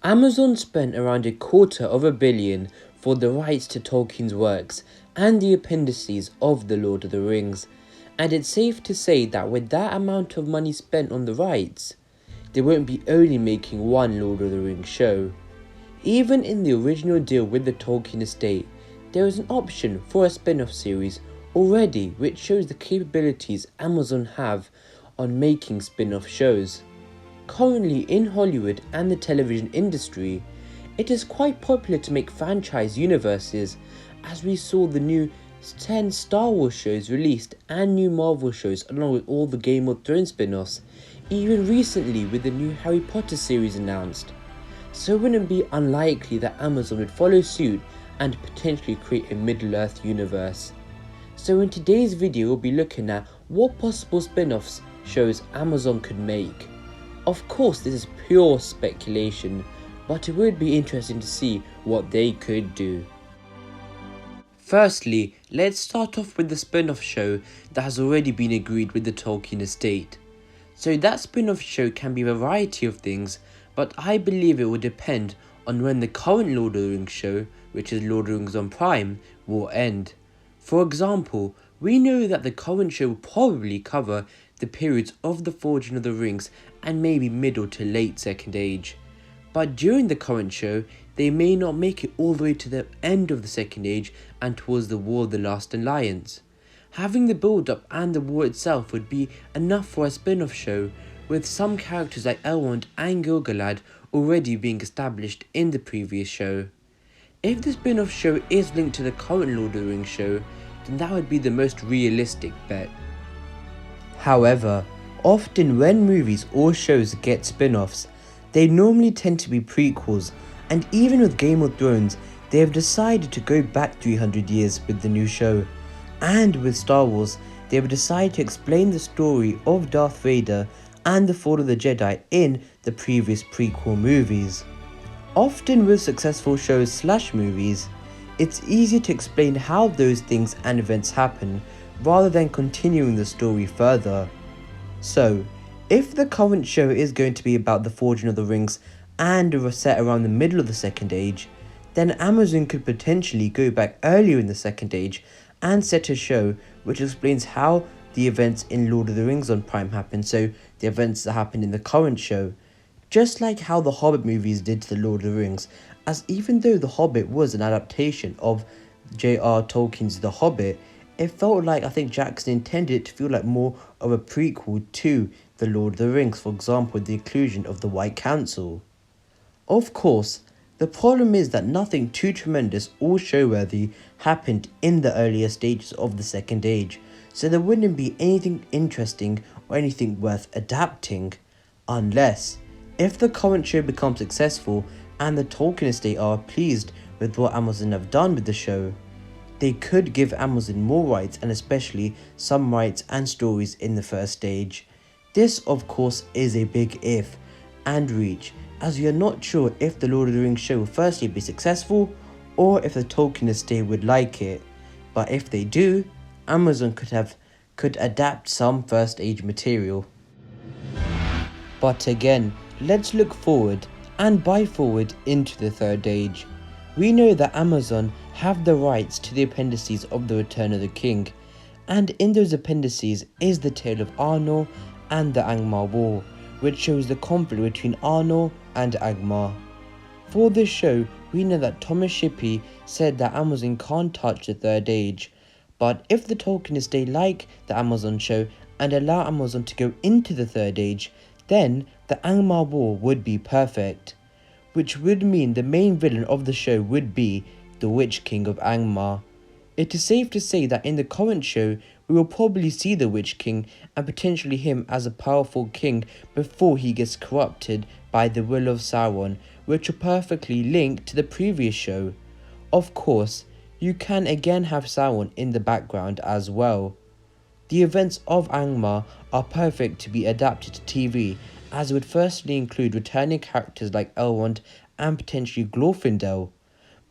Amazon spent around $250 million for the rights to Tolkien's works and the appendices of The Lord of the Rings, and it's safe to say that with that amount of money spent on the rights, they won't be only making one Lord of the Rings show. Even in the original deal with the Tolkien estate, there is an option for a spin-off series already, which shows the capabilities Amazon have on making spin-off shows. Currently in Hollywood and the television industry, it is quite popular to make franchise universes, as we saw the new 10 Star Wars shows released and new Marvel shows along with all the Game of Thrones spin-offs, even recently with the new Harry Potter series announced. So it wouldn't be unlikely that Amazon would follow suit and potentially create a Middle-earth universe. So in today's video we'll be looking at what possible spin-offs shows Amazon could make. Of course this is pure speculation, but it would be interesting to see what they could do. Firstly, let's start off with the spin-off show that has already been agreed with the Tolkien estate. So that spin-off show can be a variety of things, but I believe it will depend on when the current Lord of the Rings show, which is Lord of the Rings on Prime, will end. For example, we know that the current show will probably cover the periods of the Forging of the Rings and maybe middle to late Second Age. But during the current show, they may not make it all the way to the end of the Second Age and towards the War of the Last Alliance. Having the build-up and the war itself would be enough for a spin-off show, with some characters like Elrond and Gil-galad already being established in the previous show. If the spin-off show is linked to the current Lord of the Rings show, then that would be the most realistic bet. However, often when movies or shows get spin-offs, they normally tend to be prequels, and even with Game of Thrones, they have decided to go back 300 years with the new show. And with Star Wars, they have decided to explain the story of Darth Vader and the Fall of the Jedi in the previous prequel movies. Often with successful shows / movies, it's easier to explain how those things and events happen rather than continuing the story further. So, if the current show is going to be about the Forging of the Rings and set around the middle of the Second Age, then Amazon could potentially go back earlier in the Second Age and set a show which explains how the events in Lord of the Rings on Prime happen, so the events that happened in the current show. Just like how the Hobbit movies did to the Lord of the Rings, as even though the Hobbit was an adaptation of J.R. Tolkien's The Hobbit, it felt like I think Jackson intended it to feel like more of a prequel to the Lord of the Rings, for example with the inclusion of the White Council. Of course, the problem is that nothing too tremendous or show-worthy happened in the earlier stages of the Second Age, so there wouldn't be anything interesting or anything worth adapting, unless if the current show becomes successful and the Tolkien estate are pleased with what Amazon have done with the show, they could give Amazon more rights, and especially some rights and stories in the first stage. This of course is a big if and reach, as we are not sure if the Lord of the Rings show will firstly be successful or if the Tolkien estate would like it, but if they do, Amazon could adapt some first age material. But again, let's look forward, and by forward into the Third Age. We know that Amazon have the rights to the appendices of the Return of the King, and in those appendices is the tale of Arnor and the Angmar War, which shows the conflict between Arnor and Angmar. For this show, we know that Thomas Shippey said that Amazon can't touch the Third Age, but if the Tolkien estate like the Amazon show and allow Amazon to go into the Third Age, then the Angmar War would be perfect, which would mean the main villain of the show would be the Witch King of Angmar. It is safe to say that in the current show, we will probably see the Witch King and potentially him as a powerful king before he gets corrupted by the will of Sauron, which will perfectly link to the previous show. Of course, you can again have Sauron in the background as well. The events of Angmar are perfect to be adapted to TV, as it would firstly include returning characters like Elrond and potentially Glorfindel.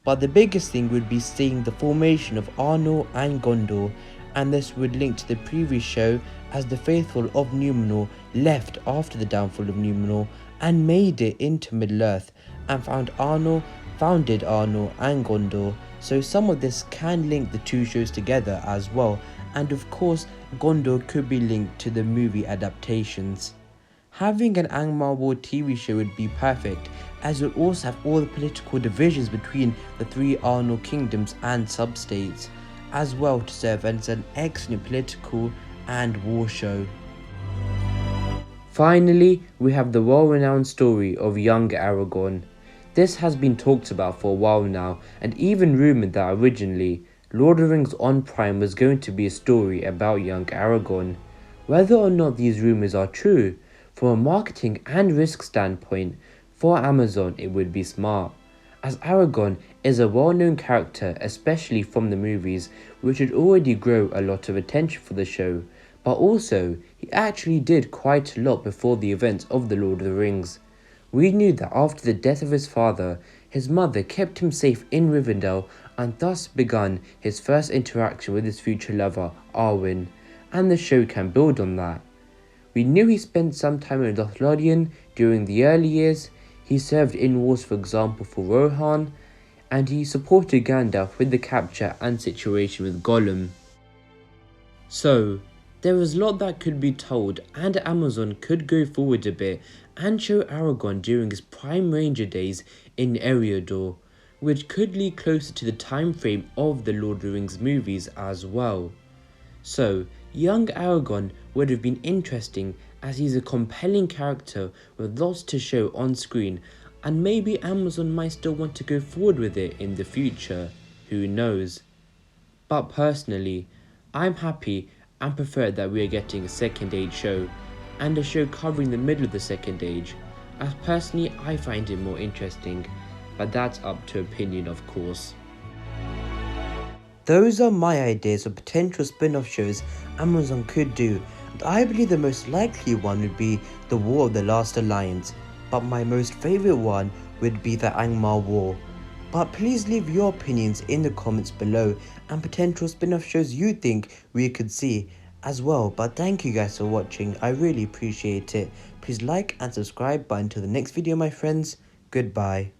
But the biggest thing would be seeing the formation of Arnor and Gondor, and this would link to the previous show as the faithful of Numenor left after the downfall of Numenor and made it into Middle-earth and founded Arnor and Gondor, so some of this can link the two shows together as well, and of course Gondor could be linked to the movie adaptations. Having an Angmar War TV show would be perfect, as it would also have all the political divisions between the three Arnor kingdoms and substates, as well to serve as an excellent political and war show. Finally, we have the well-renowned story of young Aragorn. This has been talked about for a while now, and even rumoured that originally, Lord of the Rings on Prime was going to be a story about young Aragorn. Whether or not these rumours are true, from a marketing and risk standpoint, for Amazon it would be smart, as Aragorn is a well-known character, especially from the movies, which would already grow a lot of attention for the show, but also he actually did quite a lot before the events of The Lord of the Rings. We knew that after the death of his father, his mother kept him safe in Rivendell, and thus begun his first interaction with his future lover, Arwen, and the show can build on that. We knew he spent some time in Lothlorien during the early years. He served in wars, for example, for Rohan, and he supported Gandalf with the capture and situation with Gollum. So, there is a lot that could be told, and Amazon could go forward a bit and show Aragorn during his prime ranger days in Eriador, which could lead closer to the time frame of the Lord of the Rings movies as well. So, young Aragorn would have been interesting, as he's a compelling character with lots to show on screen, and maybe Amazon might still want to go forward with it in the future, who knows. But personally, I'm happy and prefer that we are getting a Second Age show, and a show covering the middle of the Second Age, as personally I find it more interesting, but that's up to opinion of course. Those are my ideas of potential spin-off shows Amazon could do, and I believe the most likely one would be The War of the Last Alliance, but my most favourite one would be the Angmar War. But please leave your opinions in the comments below, and potential spin-off shows you think we could see as well. But thank you guys for watching, I really appreciate it. Please like and subscribe, but until the next video my friends, goodbye.